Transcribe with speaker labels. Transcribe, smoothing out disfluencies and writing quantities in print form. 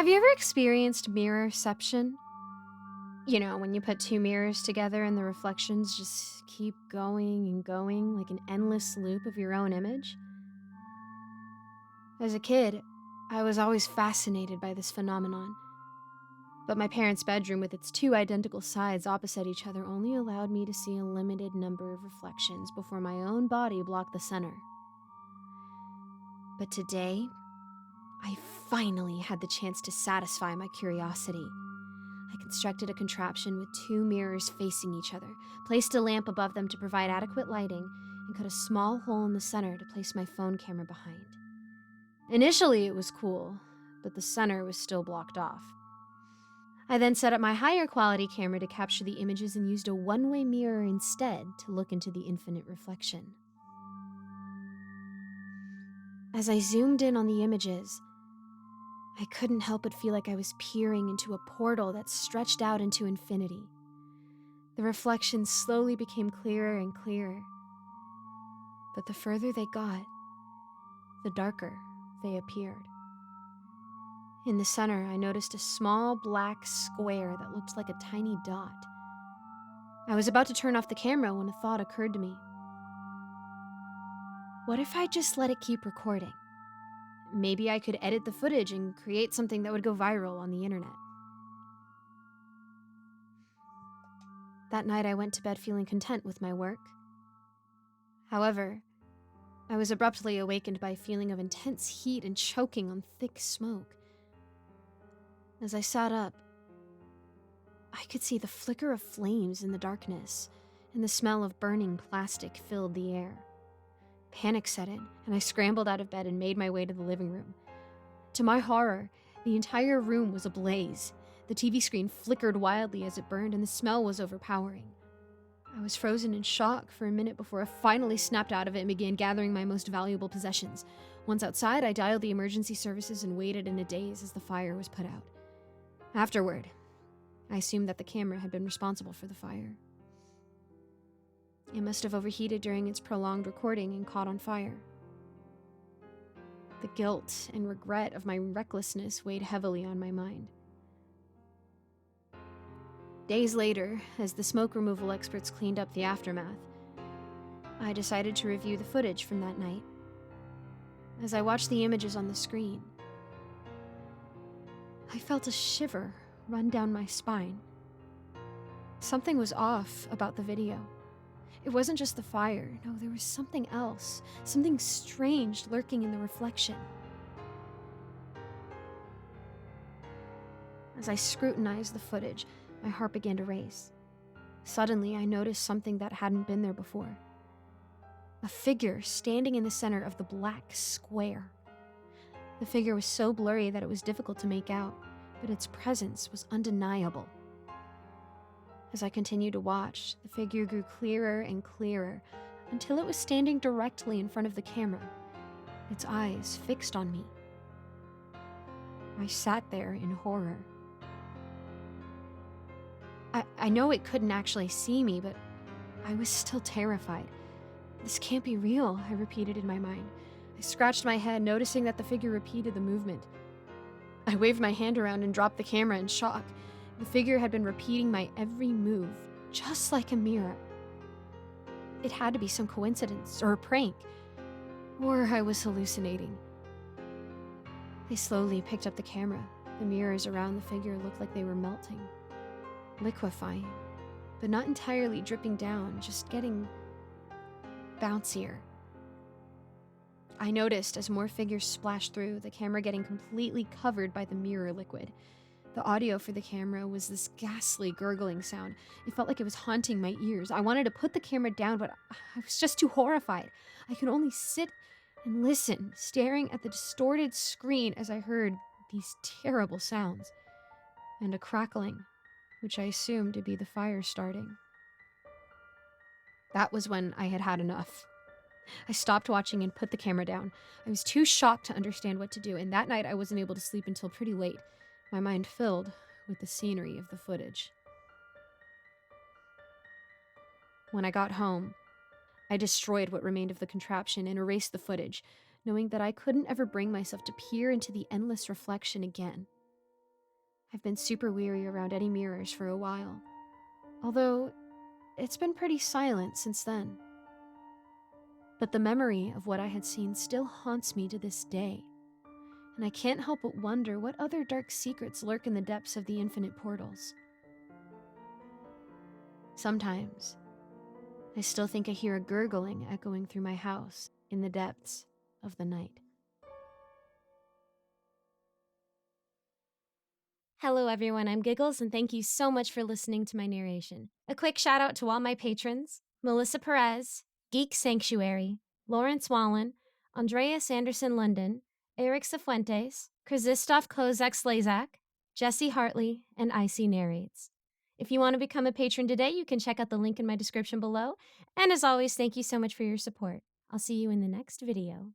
Speaker 1: Have you ever experienced mirrorception? You know, when you put two mirrors together and the reflections just keep going and going like an endless loop of your own image? As a kid, I was always fascinated by this phenomenon, but my parents' bedroom with its two identical sides opposite each other only allowed me to see a limited number of reflections before my own body blocked the center. But today, I finally had the chance to satisfy my curiosity. I constructed a contraption with two mirrors facing each other, placed a lamp above them to provide adequate lighting, and cut a small hole in the center to place my phone camera behind. Initially, it was cool, but the center was still blocked off. I then set up my higher quality camera to capture the images and used a one-way mirror instead to look into the infinite reflection. As I zoomed in on the images, I couldn't help but feel like I was peering into a portal that stretched out into infinity. The reflections slowly became clearer and clearer, but the further they got, the darker they appeared. In the center, I noticed a small black square that looked like a tiny dot. I was about to turn off the camera when a thought occurred to me. What if I just let it keep recording? Maybe I could edit the footage and create something that would go viral on the internet. That night, I went to bed feeling content with my work. However, I was abruptly awakened by a feeling of intense heat and choking on thick smoke. As I sat up, I could see the flicker of flames in the darkness, and the smell of burning plastic filled the air. Panic set in, and I scrambled out of bed and made my way to the living room. To my horror, the entire room was ablaze. The TV screen flickered wildly as it burned, and the smell was overpowering. I was frozen in shock for a minute before I finally snapped out of it and began gathering my most valuable possessions. Once outside, I dialed the emergency services and waited in a daze as the fire was put out. Afterward, I assumed that the camera had been responsible for the fire. It must have overheated during its prolonged recording and caught on fire. The guilt and regret of my recklessness weighed heavily on my mind. Days later, as the smoke removal experts cleaned up the aftermath, I decided to review the footage from that night. As I watched the images on the screen, I felt a shiver run down my spine. Something was off about the video. It wasn't just the fire. No, there was something else, something strange lurking in the reflection. As I scrutinized the footage, my heart began to race. Suddenly, I noticed something that hadn't been there before. A figure standing in the center of the black square. The figure was so blurry that it was difficult to make out, but its presence was undeniable. As I continued to watch, the figure grew clearer and clearer until it was standing directly in front of the camera, its eyes fixed on me. I sat there in horror. I know it couldn't actually see me, but I was still terrified. This can't be real, I repeated in my mind. I scratched my head, noticing that the figure repeated the movement. I waved my hand around and dropped the camera in shock. The figure had been repeating my every move, just like a mirror. It had to be some coincidence or a prank, or I was hallucinating. I slowly picked up the camera. The mirrors around the figure looked like they were melting, liquefying, but not entirely dripping down, just getting bouncier. I noticed as more figures splashed through, the camera getting completely covered by the mirror liquid. The audio for the camera was this ghastly gurgling sound. It felt like it was haunting my ears. I wanted to put the camera down, but I was just too horrified. I could only sit and listen, staring at the distorted screen as I heard these terrible sounds, and a crackling, which I assumed to be the fire starting. That was when I had had enough. I stopped watching and put the camera down. I was too shocked to understand what to do, and that night I wasn't able to sleep until pretty late, my mind filled with the scenery of the footage. When I got home, I destroyed what remained of the contraption and erased the footage, knowing that I couldn't ever bring myself to peer into the endless reflection again. I've been super weary around any mirrors for a while, although it's been pretty silent since then. But the memory of what I had seen still haunts me to this day, and I can't help but wonder what other dark secrets lurk in the depths of the infinite portals. Sometimes, I still think I hear a gurgling echoing through my house in the depths of the night. Hello everyone, I'm Giggles, and thank you so much for listening to my narration. A quick shout out to all my patrons: Melissa Perez, Geek Sanctuary, Lawrence Wallen, Andreas Anderson London, Eric Cifuentes, Krzysztof Kozak Slazak, Jesse Hartley, and Icy Narrates. If you want to become a patron today, you can check out the link in my description below. And as always, thank you so much for your support. I'll see you in the next video.